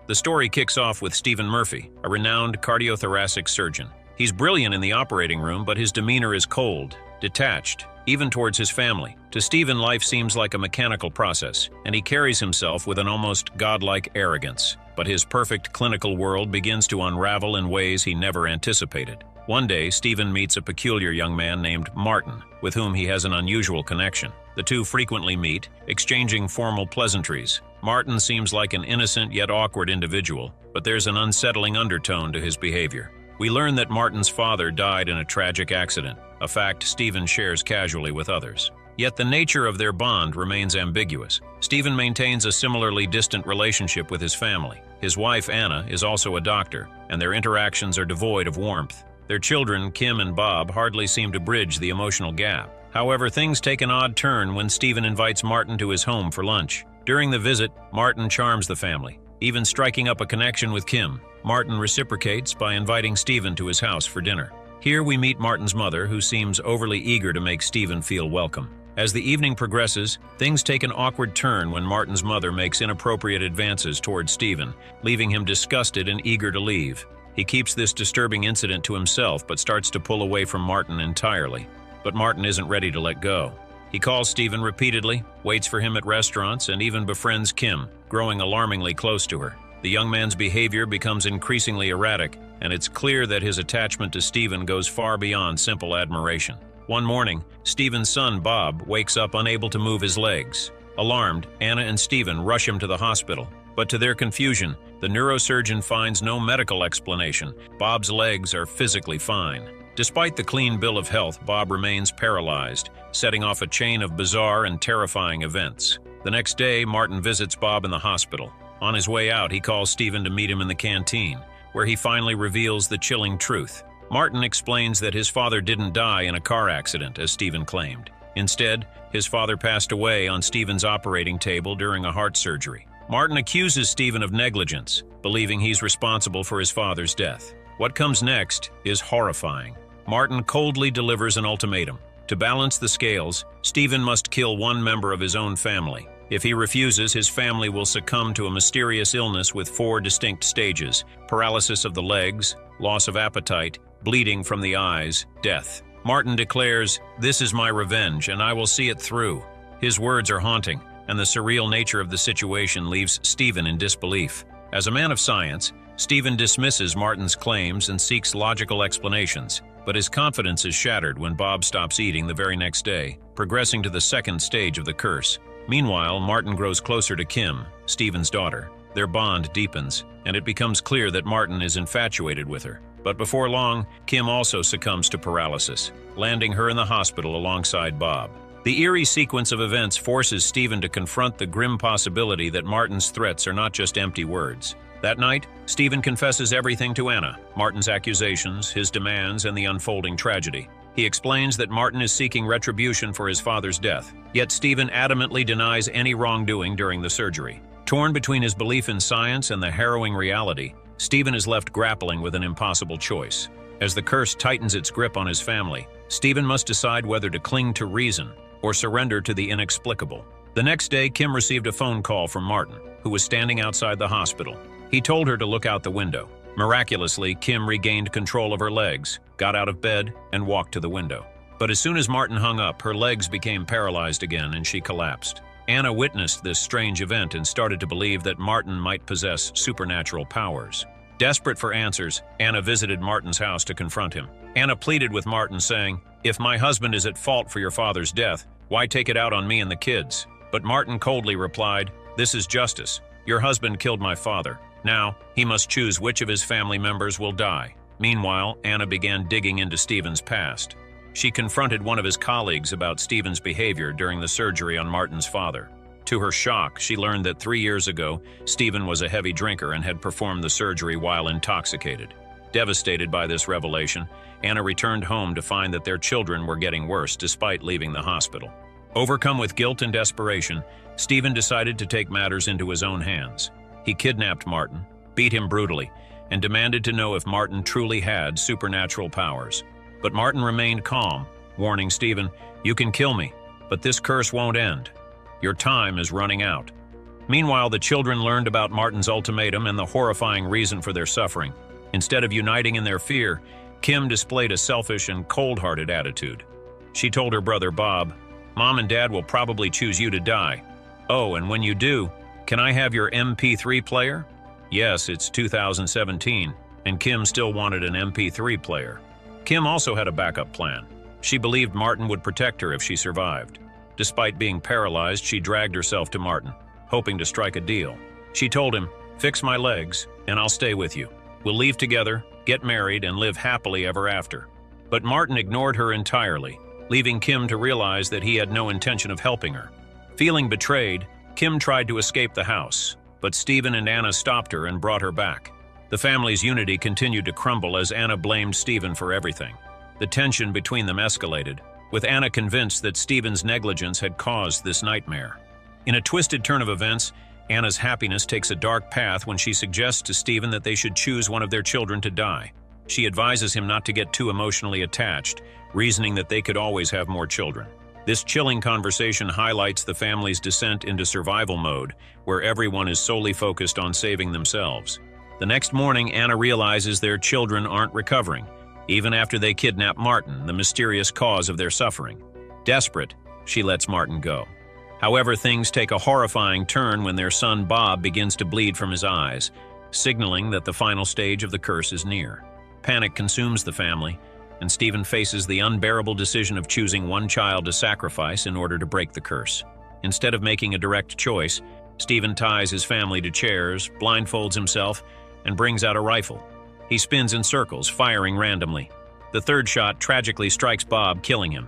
The story kicks off with Stephen Murphy, a renowned cardiothoracic surgeon. He's brilliant in the operating room, but his demeanor is cold, detached, even towards his family. To Stephen, life seems like a mechanical process, and he carries himself with an almost godlike arrogance. But his perfect clinical world begins to unravel in ways he never anticipated. One day, Stephen meets a peculiar young man named Martin, with whom he has an unusual connection. The two frequently meet, exchanging formal pleasantries. Martin seems like an innocent yet awkward individual, but there's an unsettling undertone to his behavior. We learn that Martin's father died in a tragic accident, a fact Stephen shares casually with others. Yet the nature of their bond remains ambiguous. Stephen maintains a similarly distant relationship with his family. His wife, Anna, is also a doctor, and their interactions are devoid of warmth. Their children, Kim and Bob, hardly seem to bridge the emotional gap. However, things take an odd turn when Stephen invites Martin to his home for lunch. During the visit, Martin charms the family, even striking up a connection with Kim. Martin reciprocates by inviting Stephen to his house for dinner. Here we meet Martin's mother, who seems overly eager to make Stephen feel welcome. As the evening progresses, things take an awkward turn when Martin's mother makes inappropriate advances towards Stephen, leaving him disgusted and eager to leave. He keeps this disturbing incident to himself but starts to pull away from Martin entirely. But Martin isn't ready to let go. He calls Stephen repeatedly, waits for him at restaurants, and even befriends Kim, growing alarmingly close to her. The young man's behavior becomes increasingly erratic, and it's clear that his attachment to Stephen goes far beyond simple admiration. One morning, Stephen's son, Bob, wakes up unable to move his legs. Alarmed, Anna and Stephen rush him to the hospital. But to their confusion, the neurosurgeon finds no medical explanation. Bob's legs are physically fine. Despite the clean bill of health, Bob remains paralyzed, setting off a chain of bizarre and terrifying events. The next day, Martin visits Bob in the hospital. On his way out, he calls Stephen to meet him in the canteen, where he finally reveals the chilling truth. Martin explains that his father didn't die in a car accident, as Stephen claimed. Instead, his father passed away on Stephen's operating table during a heart surgery. Martin accuses Stephen of negligence, believing he's responsible for his father's death. What comes next is horrifying. Martin coldly delivers an ultimatum. To balance the scales, Stephen must kill one member of his own family. If he refuses, his family will succumb to a mysterious illness with 4 distinct stages: paralysis of the legs, loss of appetite, bleeding from the eyes, death. Martin declares, "This is my revenge, and I will see it through." His words are haunting, and the surreal nature of the situation leaves Stephen in disbelief. As a man of science, Stephen dismisses Martin's claims and seeks logical explanations, but his confidence is shattered when Bob stops eating the very next day, progressing to the second stage of the curse. Meanwhile, Martin grows closer to Kim, Stephen's daughter. Their bond deepens, and it becomes clear that Martin is infatuated with her. But before long, Kim also succumbs to paralysis, landing her in the hospital alongside Bob. The eerie sequence of events forces Stephen to confront the grim possibility that Martin's threats are not just empty words. That night, Stephen confesses everything to Anna: Martin's accusations, his demands, and the unfolding tragedy. He explains that Martin is seeking retribution for his father's death, yet Stephen adamantly denies any wrongdoing during the surgery. Torn between his belief in science and the harrowing reality, Stephen is left grappling with an impossible choice. As the curse tightens its grip on his family, Stephen must decide whether to cling to reason or surrender to the inexplicable. The next day, Kim received a phone call from Martin, who was standing outside the hospital. He told her to look out the window. Miraculously, Kim regained control of her legs, got out of bed, and walked to the window. But as soon as Martin hung up, her legs became paralyzed again and she collapsed. Anna witnessed this strange event and started to believe that Martin might possess supernatural powers. Desperate for answers, Anna visited Martin's house to confront him. Anna pleaded with Martin, saying, "If my husband is at fault for your father's death, why take it out on me and the kids?" But Martin coldly replied, "This is justice. Your husband killed my father. Now, he must choose which of his family members will die." Meanwhile, Anna began digging into Stephen's past. She confronted one of his colleagues about Stephen's behavior during the surgery on Martin's father. To her shock, she learned that 3 years ago, Stephen was a heavy drinker and had performed the surgery while intoxicated. Devastated by this revelation, Anna returned home to find that their children were getting worse despite leaving the hospital. Overcome with guilt and desperation, Stephen decided to take matters into his own hands. He kidnapped Martin, beat him brutally, and demanded to know if Martin truly had supernatural powers. But Martin remained calm, warning Stephen, "You can kill me, but this curse won't end. Your time is running out." Meanwhile, the children learned about Martin's ultimatum and the horrifying reason for their suffering. Instead of uniting in their fear, Kim displayed a selfish and cold-hearted attitude. She told her brother Bob, "Mom and Dad will probably choose you to die. Oh, and when you do, can I have your MP3 player?" Yes, it's 2017, and Kim still wanted an MP3 player. Kim also had a backup plan. She believed Martin would protect her if she survived. Despite being paralyzed, she dragged herself to Martin, hoping to strike a deal. She told him, "Fix my legs, and I'll stay with you. We'll leave together, get married, and live happily ever after." But Martin ignored her entirely, leaving Kim to realize that he had no intention of helping her. Feeling betrayed, Kim tried to escape the house, but Stephen and Anna stopped her and brought her back. The family's unity continued to crumble as Anna blamed Stephen for everything. The tension between them escalated, with Anna convinced that Stephen's negligence had caused this nightmare. In a twisted turn of events, Anna's happiness takes a dark path when she suggests to Stephen that they should choose one of their children to die. She advises him not to get too emotionally attached, reasoning that they could always have more children. This chilling conversation highlights the family's descent into survival mode, where everyone is solely focused on saving themselves. The next morning, Anna realizes their children aren't recovering, even after they kidnap Martin, the mysterious cause of their suffering. Desperate, she lets Martin go. However, things take a horrifying turn when their son Bob begins to bleed from his eyes, signaling that the final stage of the curse is near. Panic consumes the family, and Stephen faces the unbearable decision of choosing one child to sacrifice in order to break the curse. Instead of making a direct choice, Stephen ties his family to chairs, blindfolds himself, and brings out a rifle. He spins in circles, firing randomly. The third shot tragically strikes Bob, killing him.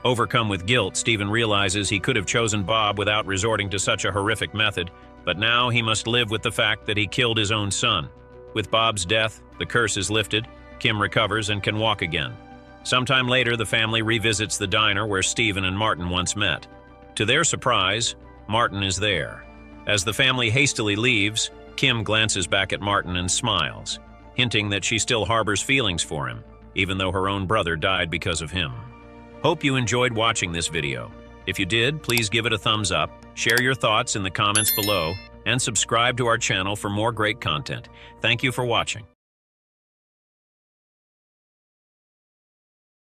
Overcome with guilt, Stephen realizes he could have chosen Bob without resorting to such a horrific method, but now he must live with the fact that he killed his own son. With Bob's death, the curse is lifted, Kim recovers and can walk again. Sometime later, the family revisits the diner where Stephen and Martin once met. To their surprise, Martin is there. As the family hastily leaves, Kim glances back at Martin and smiles, hinting that she still harbors feelings for him, even though her own brother died because of him. Hope you enjoyed watching this video. If you did, please give it a thumbs up, share your thoughts in the comments below, and subscribe to our channel for more great content. Thank you for watching.